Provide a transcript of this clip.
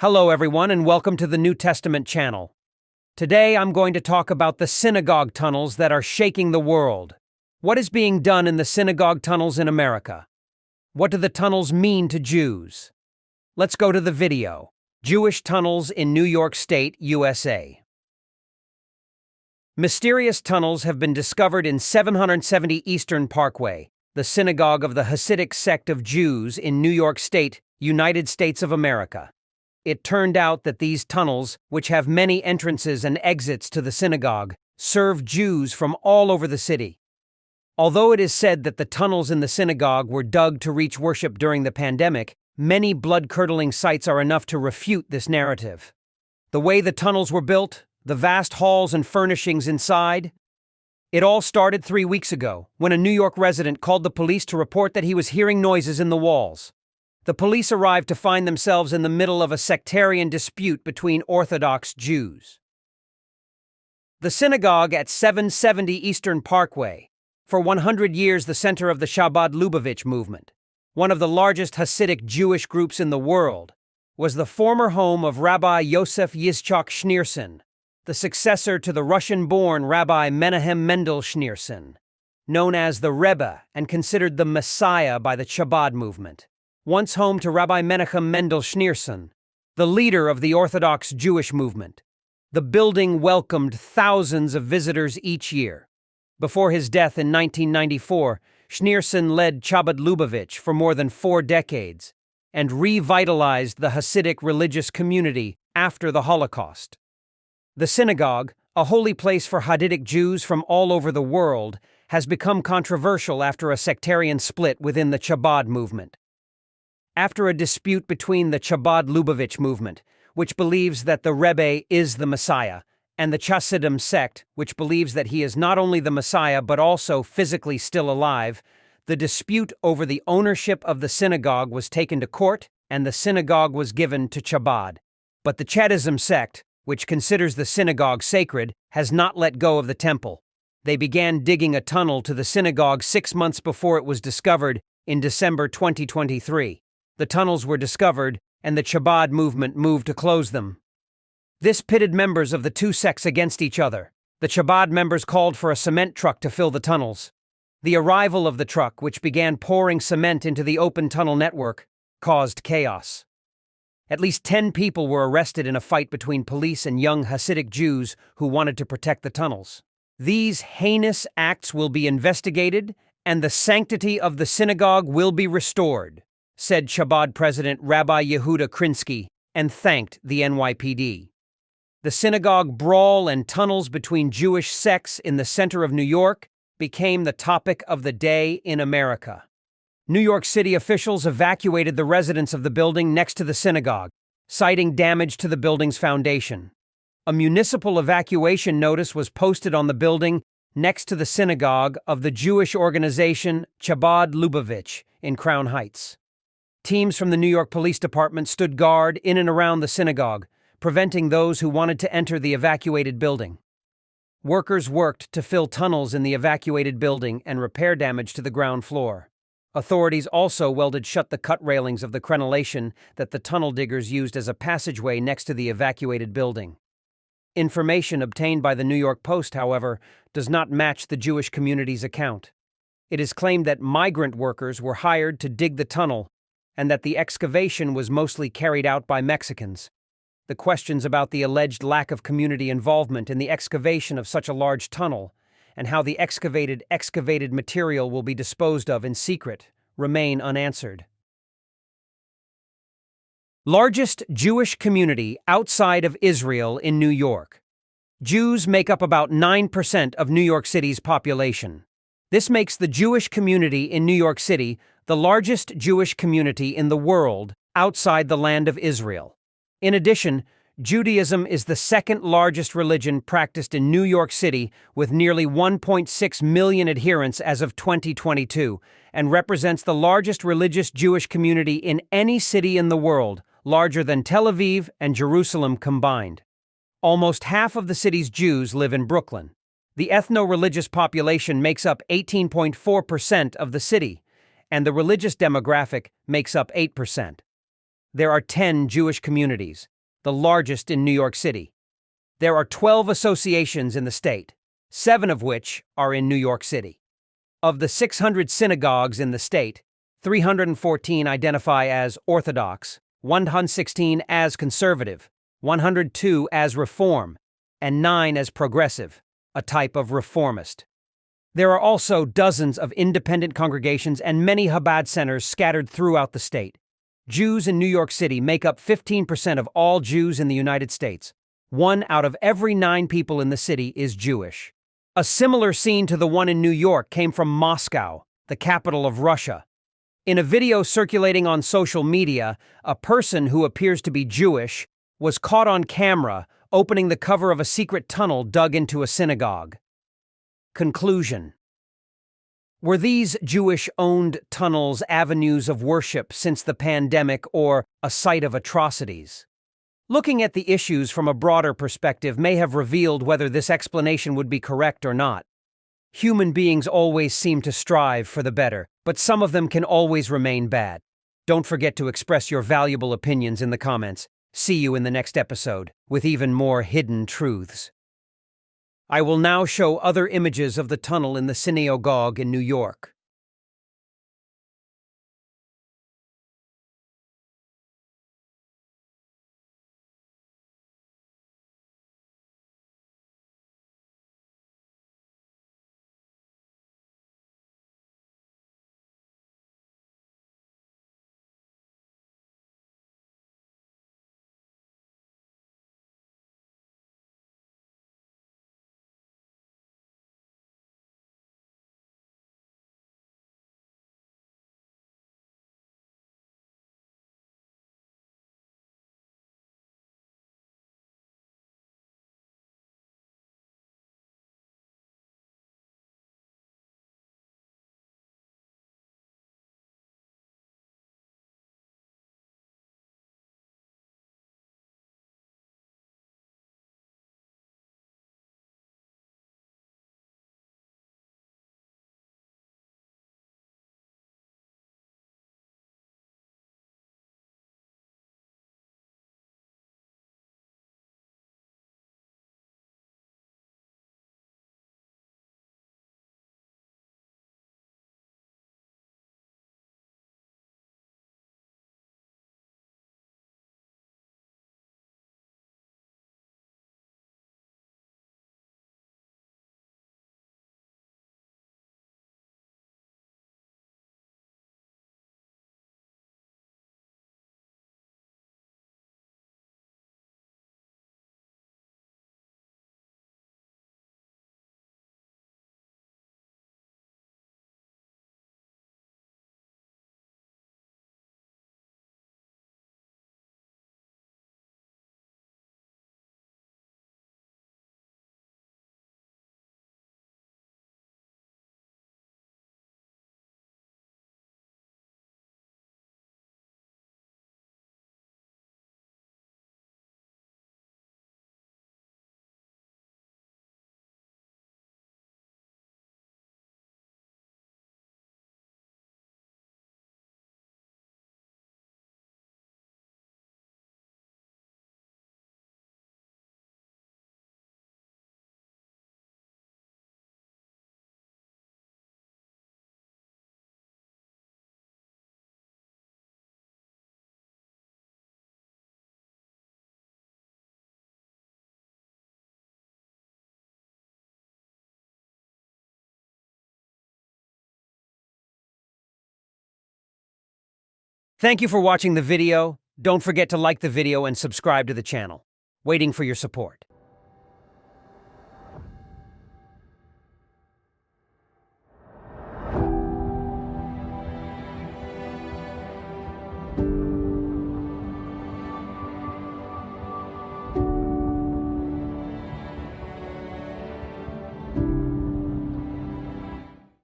Hello everyone and welcome to the New Testament channel. Today I'm going to talk about the synagogue tunnels that are shaking the world. What is being done in the synagogue tunnels in America? What do the tunnels mean to Jews? Let's go to the video. Jewish tunnels in New York State, USA. Mysterious tunnels have been discovered in 770 Eastern Parkway, the synagogue of the Hasidic sect of Jews in New York State, United States of America. It turned out that these tunnels, which have many entrances and exits to the synagogue, serve Jews from all over the city. Although it is said that the tunnels in the synagogue were dug to reach worship during the pandemic, many blood-curdling sites are enough to refute this narrative. The way the tunnels were built, the vast halls and furnishings inside. It all started 3 weeks ago, when a New York resident called the police to report that he was hearing noises in the walls. The police arrived to find themselves in the middle of a sectarian dispute between Orthodox Jews. The synagogue at 770 Eastern Parkway, for 100 years the center of the Chabad Lubavitch movement, one of the largest Hasidic Jewish groups in the world, was the former home of Rabbi Yosef Yitzchak Schneerson, the successor to the Russian-born Rabbi Menahem Mendel Schneerson, known as the Rebbe and considered the Messiah by the Chabad movement. Once home to Rabbi Menahem Mendel Schneerson, the leader of the Orthodox Jewish movement. The building welcomed thousands of visitors each year. Before his death in 1994, Schneerson led Chabad Lubavitch for more than 4 decades and revitalized the Hasidic religious community after the Holocaust. The synagogue, a holy place for Hasidic Jews from all over the world, has become controversial after a sectarian split within the Chabad movement. After a dispute between the Chabad Lubavitch movement, which believes that the Rebbe is the Messiah, and the Chassidim sect, which believes that he is not only the Messiah but also physically still alive, the dispute over the ownership of the synagogue was taken to court and the synagogue was given to Chabad. But the Chassidim sect, which considers the synagogue sacred, has not let go of the temple. They began digging a tunnel to the synagogue 6 months before it was discovered in December 2023. The tunnels were discovered, and the Chabad movement moved to close them. This pitted members of the two sects against each other. The Chabad members called for a cement truck to fill the tunnels. The arrival of the truck, which began pouring cement into the open tunnel network, caused chaos. At least 10 people were arrested in a fight between police and young Hasidic Jews who wanted to protect the tunnels. These heinous acts will be investigated, and the sanctity of the synagogue will be restored, said Chabad President Rabbi Yehuda Krinsky, and thanked the NYPD. The synagogue brawl and tunnels between Jewish sects in the center of New York became the topic of the day in America. New York City officials evacuated the residents of the building next to the synagogue, citing damage to the building's foundation. A municipal evacuation notice was posted on the building next to the synagogue of the Jewish organization Chabad Lubavitch in Crown Heights. Teams from the New York Police Department stood guard in and around the synagogue, preventing those who wanted to enter the evacuated building. Workers worked to fill tunnels in the evacuated building and repair damage to the ground floor. Authorities also welded shut the cut railings of the crenellation that the tunnel diggers used as a passageway next to the evacuated building. Information obtained by the New York Post, however, does not match the Jewish community's account. It is claimed that migrant workers were hired to dig the tunnel and that the excavation was mostly carried out by Mexicans. The questions about the alleged lack of community involvement in the excavation of such a large tunnel and how the excavated material will be disposed of in secret remain unanswered. Largest Jewish community outside of Israel in New York. Jews make up about 9% of New York City's population. This makes the Jewish community in New York City the largest Jewish community in the world outside the land of Israel. In addition, Judaism is the second largest religion practiced in New York City with nearly 1.6 million adherents as of 2022 and represents the largest religious Jewish community in any city in the world, larger than Tel Aviv and Jerusalem combined. Almost half of the city's Jews live in Brooklyn. The ethno-religious population makes up 18.4% of the city, and the religious demographic makes up 8%. There are 10 Jewish communities, the largest in New York City. There are 12 associations in the state, 7 of which are in New York City. Of the 600 synagogues in the state, 314 identify as Orthodox, 116 as Conservative, 102 as Reform, and 9 as Progressive, a type of reformist. There are also dozens of independent congregations and many Chabad centers scattered throughout the state. Jews in New York City make up 15% of all Jews in the United States. 1 out of every 9 people in the city is Jewish. A similar scene to the one in New York came from Moscow, the capital of Russia. In a video circulating on social media, a person who appears to be Jewish was caught on camera opening the cover of a secret tunnel dug into a synagogue. Conclusion. Were these Jewish-owned tunnels avenues of worship since the pandemic or a site of atrocities? Looking at the issues from a broader perspective may have revealed whether this explanation would be correct or not. Human beings always seem to strive for the better, but some of them can always remain bad. Don't forget to express your valuable opinions in the comments. See you in the next episode, with even more hidden truths. I will now show other images of the tunnel in the synagogue in New York. Thank you for watching the video. Don't forget to like the video and subscribe to the channel. Waiting for your support.